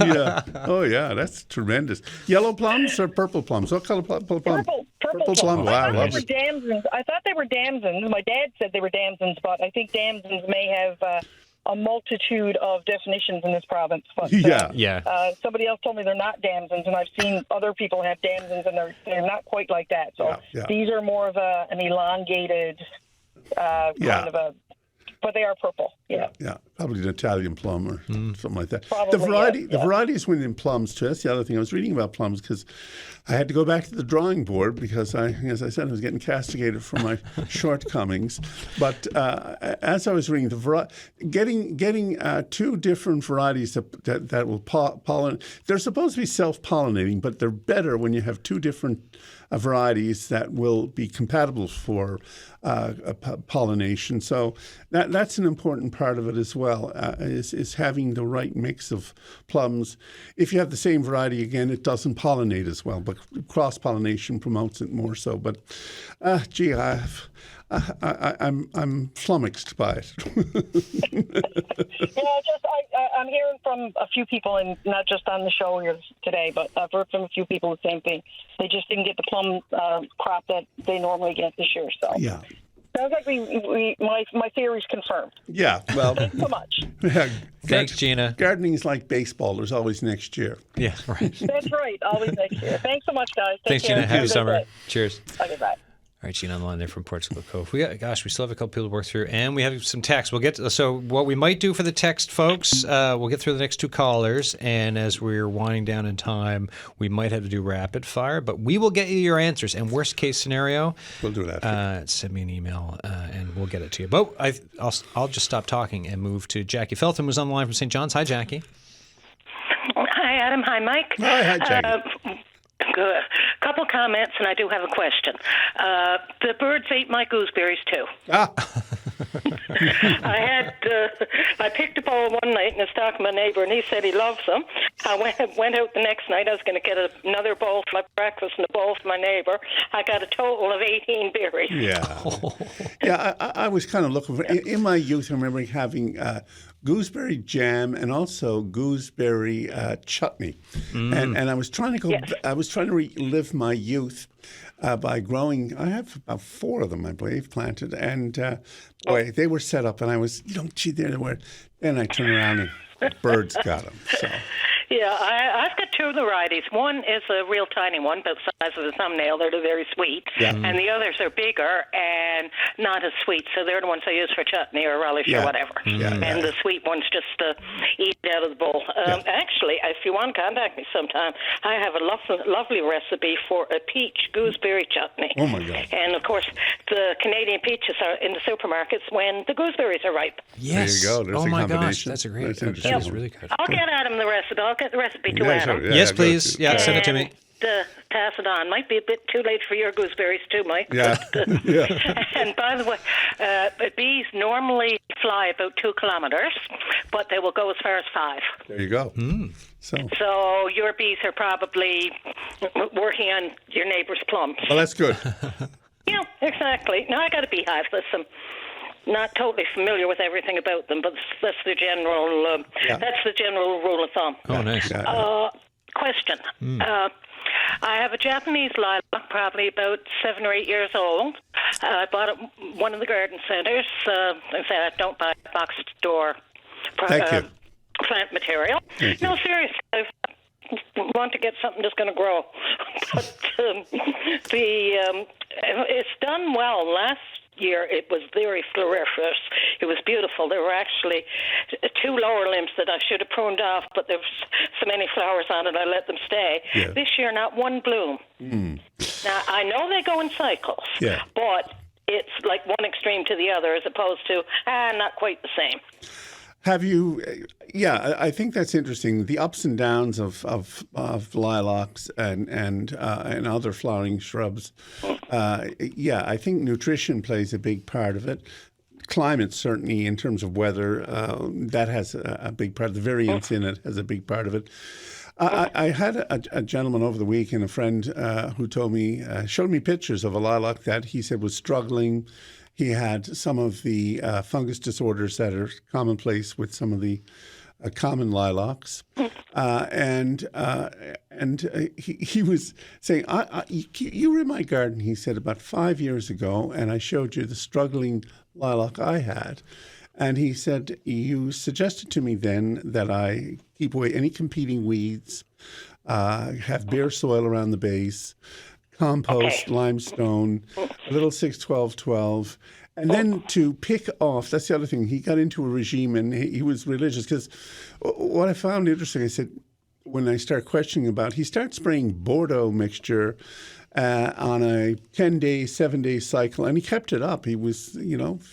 Yeah. Oh yeah, that's tremendous. Yellow plums or purple plums? What color plum? Purple plum. Wow, I thought they were damsons. My dad said they were damsons, but I think damsons may have a multitude of definitions in this province. But, somebody else told me they're not damsons, and I've seen other people have damsons, and they're not quite like that. So these are more of an elongated kind of a, but they are purple. Yeah. Probably an Italian plum or something like that. Probably, the varieties within plums too. That's the other thing. I was reading about plums because I had to go back to the drawing board because as I said, I was getting castigated for my shortcomings. But as I was reading, getting 2 different varieties that will pollinate. They're supposed to be self-pollinating, but they're better when you have 2 different varieties that will be compatible for pollination. So that's an important part of it as well, is having the right mix of plums. If you have the same variety, again, it doesn't pollinate as well, but cross-pollination promotes it more so. But, I'm flummoxed by it. I'm hearing from a few people, and not just on the show here today, but I've heard from a few people the same thing. They just didn't get the plum crop that they normally get this year. So yeah. Sounds like my theory's confirmed. Yeah, well. Thanks so much. Yeah, thanks, Gina. Gardening is like baseball. There's always next year. Yeah, right. That's right. Always next year. Thanks so much, guys. Thanks, Gina. Happy summer. Day. Cheers. Okay, bye. All right, Gina on the line there from Portugal Cove. We still have a couple people to work through, and we have some text. So what we might do for the text, folks, we'll get through the next 2 callers, and as we're winding down in time, we might have to do rapid fire, but we will get you your answers. And worst case scenario, we'll do that. Send me an email, and we'll get it to you. But I'll just stop talking and move to Jackie Felton, who's on the line from St. John's. Hi, Jackie. Hi, Adam. Hi, Mike. Hi, Jackie. Good. A couple comments, and I do have a question. The birds ate my gooseberries too. I picked up all one night and I was talking to my neighbor, and he said he loves them. I went out the next night. I was going to get another bowl for my breakfast and a bowl for my neighbor. I got a total of 18 berries. Yeah. I was kind of looking for. In my youth, I remember having gooseberry jam and also gooseberry chutney, and I was trying to go. Yes. I was trying to relive my youth by growing. I have about 4 of them, I believe, planted, and boy, they were set up, and I was, gee, there they were. Then I turned around and birds got them. So. Yeah, I've got 2 varieties. One is a real tiny one, about the size of a thumbnail. They're very sweet. Yeah. And the others are bigger and not as sweet. So they're the ones I use for chutney or relish or whatever. And the sweet ones just eat out of the bowl. Actually, if you want to contact me sometime, I have a lovely recipe for a peach gooseberry chutney. Oh, my God. And, of course, the Canadian peaches are in the supermarkets when the gooseberries are ripe. Yes. There you go. There's a my combination. gosh, that's a great. That's really good. I'll get Adam the recipe. I'll I'll get the recipe to Yeah, Adam. sure. Yes, go please. to- Yeah, send it to me. And, pass it on. Might be a bit too late for your gooseberries too, Mike. Yeah. Yeah. And by the way, bees normally fly about 2 kilometers, but they will go as far as 5. There you go. So your bees are probably working on your neighbour's plums. Well, that's good. Yeah, exactly. Now I got a beehive. Listen, not totally familiar with everything about them, but that's the general. That's the general rule of thumb. Oh, nice. Question. I have a Japanese lilac, probably about 7 or 8 years old. I bought it at one of the garden centres. I said I don't buy box store Thank you. plant material. No, seriously, I want to get something that's going to grow. But it's done well. Last year it was very floriferous. It was beautiful. There were actually 2 lower limbs that I should have pruned off, but there was so many flowers on it I let them stay. Yeah. This year, not one bloom. Now, I know they go in cycles, but it's like one extreme to the other as opposed to, not quite the same. Have you? Yeah, I think that's interesting. The ups and downs of lilacs and other flowering shrubs. I think nutrition plays a big part of it. Climate, certainly, in terms of weather, that has a big part. The variance in it has a big part of it. I had a gentleman over the weekend, a friend who told me, showed me pictures of a lilac that he said was struggling. He had some of the fungus disorders that are commonplace with some of the common lilacs, and he was saying, "You were in my garden," he said, "about 5 years ago, and I showed you the struggling lilac I had." And he said, "You suggested to me then that I keep away any competing weeds, have bare soil around the base, compost, limestone, a little 6-12-12, and then to pick off." That's the other thing. He got into a regime, and he was religious. Because what I found interesting, I said, when I start questioning about, he started spraying Bordeaux mixture on a 10-day, 7-day cycle, and he kept it up. He was,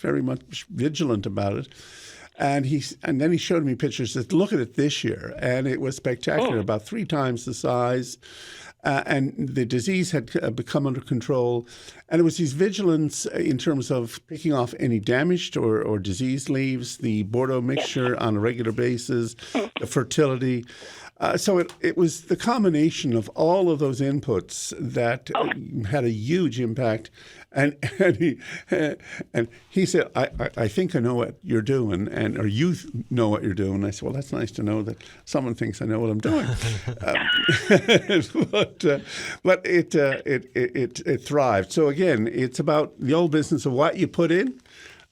very much vigilant about it. And then he showed me pictures. Said, "Look at it this year," and it was spectacular. About 3 times the size. And the disease had become under control. And it was his vigilance in terms of picking off any damaged or diseased leaves, the Bordeaux mixture on a regular basis, the fertility. So it was the combination of all of those inputs that had a huge impact. And he said, I think I know what you're doing, or you know what you're doing. And I said, well, that's nice to know that someone thinks I know what I'm doing. But it thrived. So again, it's about the old business of what you put in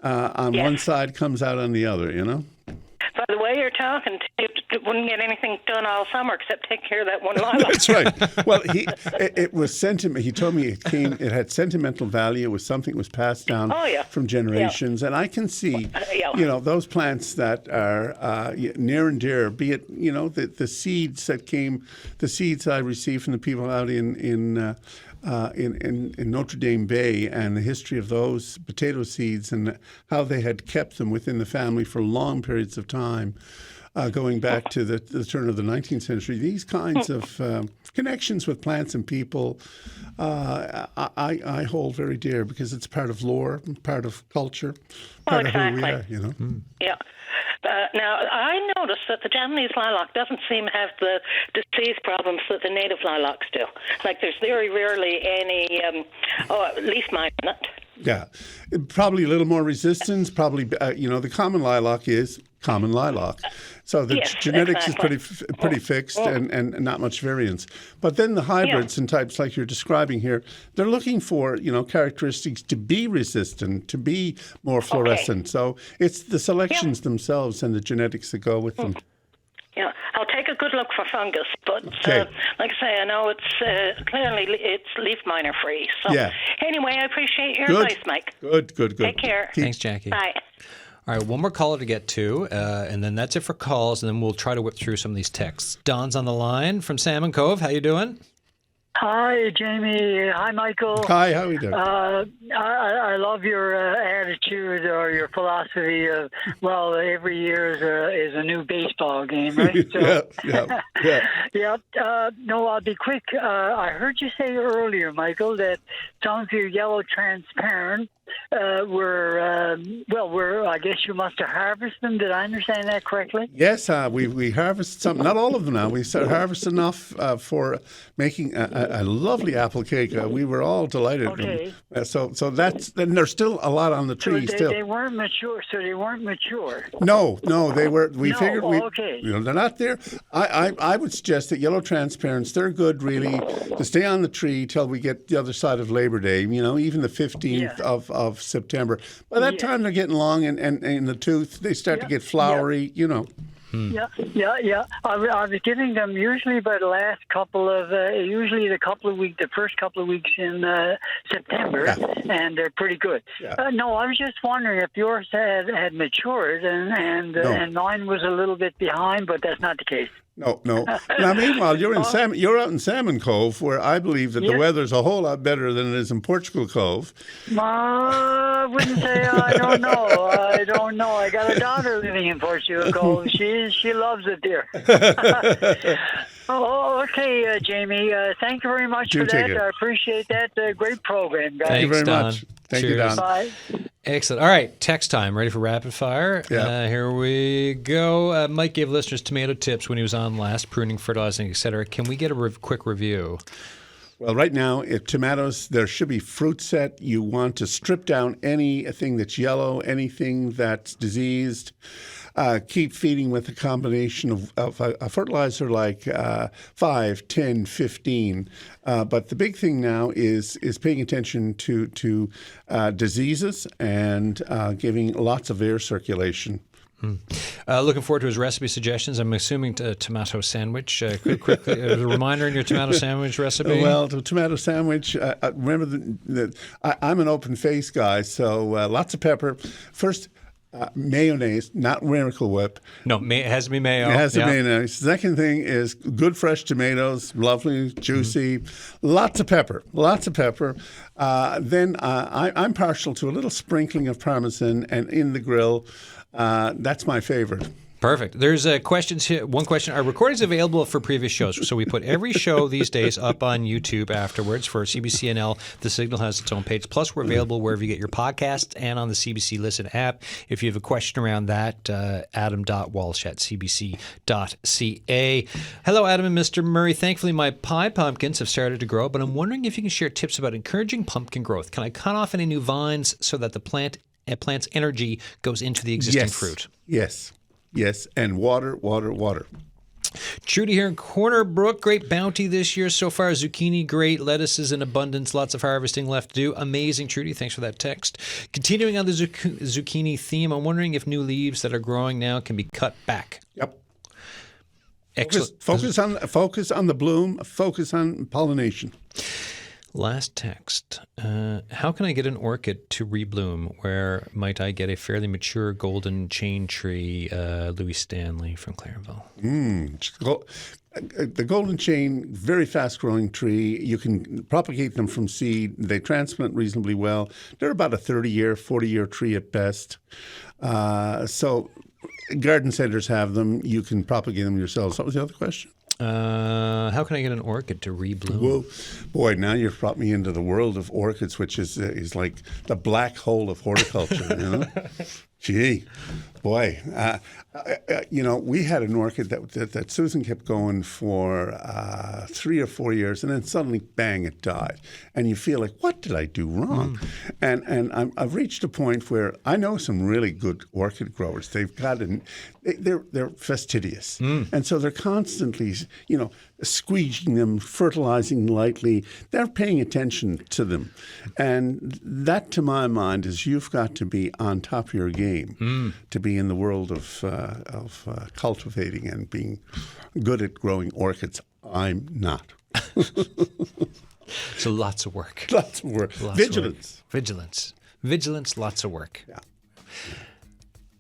on one side comes out on the other, By the way you're talking, you wouldn't get anything done all summer except take care of that one lilac. That's right. Well, it was sentiment. He told me it had sentimental value. It was something that was passed down from generations. And I can see, those plants that are near and dear, be it, the seeds that came, the seeds I received from the people out in Notre Dame Bay, and the history of those potato seeds and how they had kept them within the family for long periods of time, going back to the turn of the 19th century. These kinds of connections with plants and people, I hold very dear because it's part of lore, part of culture, part of who we are. Yeah. Now, I noticed that the Japanese lilac doesn't seem to have the disease problems that the native lilacs do. Like, there's very rarely any leaf mine in it. Yeah, probably a little more resistance. Probably, the common lilac is common lilac, so the genetics is pretty fixed and not much variance. But then the hybrids and types like you're describing here, they're looking for characteristics to be resistant, to be more fluorescent. So it's the selections themselves and the genetics that go with them. Yeah, I'll take a good look for fungus, but like I say, I know it's clearly it's leaf miner free. So anyway, I appreciate your advice, Mike. Good. Take care. Thanks, Jackie. Bye. All right, one more caller to get to, and then that's it for calls, and then we'll try to whip through some of these texts. Don's on the line from Salmon Cove. How you doing? Hi, Jamie. Hi, Michael. Hi, how are you doing? I love your attitude or your philosophy of, well, every year is a new baseball game, right? So, yeah. Yep. No, I'll be quick. I heard you say earlier, Michael, that some of your yellow transparent I guess you must have harvested them. Did I understand that correctly? Yes, we harvest some, not all of them now. We harvest enough for making a lovely apple cake. We were all delighted. Okay. So that's, and there's still a lot on the tree still. They weren't mature. So they weren't mature. No, they were. We figured okay. They're not there. I would suggest that yellow transparents, they're good really to stay on the tree till we get the other side of Labor Day. Even the 15th of September. By that time, they're getting long, and in the tooth, they start to get flowery. Yeah. I was giving them usually by the last couple of, the first couple of weeks in September, and they're pretty good. Yeah. No, I was just wondering if yours had matured, and mine was a little bit behind, but that's not the case. No. Now, meanwhile, you're out in Salmon Cove, where I believe that the weather's a whole lot better than it is in Portugal Cove. I wouldn't say. I don't know. I got a daughter living in Portugal Cove. She loves it there. Okay, Jamie. Thank you very much for that. I appreciate that. Great program, guys. Thank you very Don. much. Thank Cheers. you, Don. Bye. Excellent. All right, text time. Ready for rapid fire? Yeah. Here we go. Mike gave listeners tomato tips when he was on last, pruning, fertilizing, etc. Can we get a quick review? Well, right now, if tomatoes, there should be fruit set. You want to strip down anything that's yellow, anything that's diseased. Keep feeding with a combination of a fertilizer like 5, 10, 15. But the big thing now is paying attention to diseases and giving lots of air circulation. Looking forward to his recipe suggestions. I'm assuming tomato sandwich. Quickly, a reminder in your tomato sandwich recipe. Well, the tomato sandwich. Remember I'm an open face guy, so lots of pepper. First. Mayonnaise, not Miracle Whip. No, it has to be mayo. It has to be mayonnaise. Second thing is good fresh tomatoes, lovely, juicy. Lots of pepper. Then I'm partial to a little sprinkling of Parmesan and in the grill. That's my favorite. Perfect. There's questions here. One question: are recordings available for previous shows? So we put every show these days up on YouTube afterwards for CBCNL. The Signal has its own page. Plus, we're available wherever you get your podcasts and on the CBC Listen app. If you have a question around that, adam.walsh@cbc.ca. Hello, Adam and Mr. Murray. Thankfully, my pie pumpkins have started to grow, but I'm wondering if you can share tips about encouraging pumpkin growth. Can I cut off any new vines so that the plant's energy goes into the existing fruit? Yes, and water. Trudy here in Corner Brook. Great bounty this year so far. Zucchini, great. Lettuce is in abundance. Lots of harvesting left to do. Amazing, Trudy. Thanks for that text. Continuing on the zucchini theme, I'm wondering if new leaves that are growing now can be cut back. Yep. Excellent. Focus on the bloom. Focus on pollination. Last text. How can I get an orchid to rebloom? Where might I get a fairly mature golden chain tree? Louis Stanley from Clarenville. The golden chain, very fast-growing tree. You can propagate them from seed. They transplant reasonably well. They're about a 30-year, 40-year tree at best. So garden centers have them. You can propagate them yourselves. What was the other question? How can I get an orchid to rebloom? Whoa. Boy, now you've brought me into the world of orchids, which is like the black hole of horticulture, Gee, boy. We had an orchid that Susan kept going for 3 or 4 years, and then suddenly, bang, it died. And you feel like, what did I do wrong? And I've reached a point where I know some really good orchid growers. They've got they're fastidious. And so they're constantly, squeegeing them, fertilizing lightly. They're paying attention to them. And that, to my mind, is you've got to be on top of your game to be in the world of cultivating and being good at growing orchids. I'm not. So lots of work. Lots of work. Vigilance. Vigilance, lots of work. Yeah.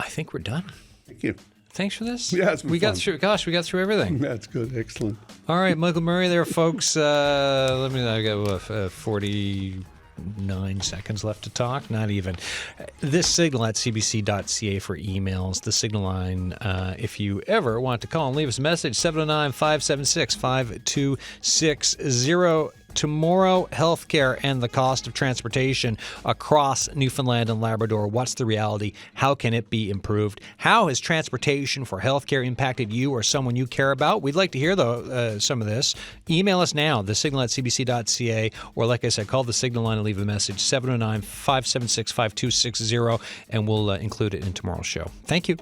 I think we're done. Thank you. Thanks for this. Yeah, it's been we got fun. through. Gosh, we got through everything. That's good. Excellent. All right, Michael Murray there, folks. I got 49 seconds left to talk. Not even. This signal at cbc.ca for emails. The signal line, if you ever want to call and leave us a message, 709-576-5260. Tomorrow, healthcare and the cost of transportation across Newfoundland and Labrador. What's the reality? How can it be improved? How has transportation for healthcare impacted you or someone you care about? We'd like to hear some of this. Email us now, thesignal@cbc.ca, or like I said, call the signal line and leave a message, 709-576-5260, and we'll include it in tomorrow's show. Thank you.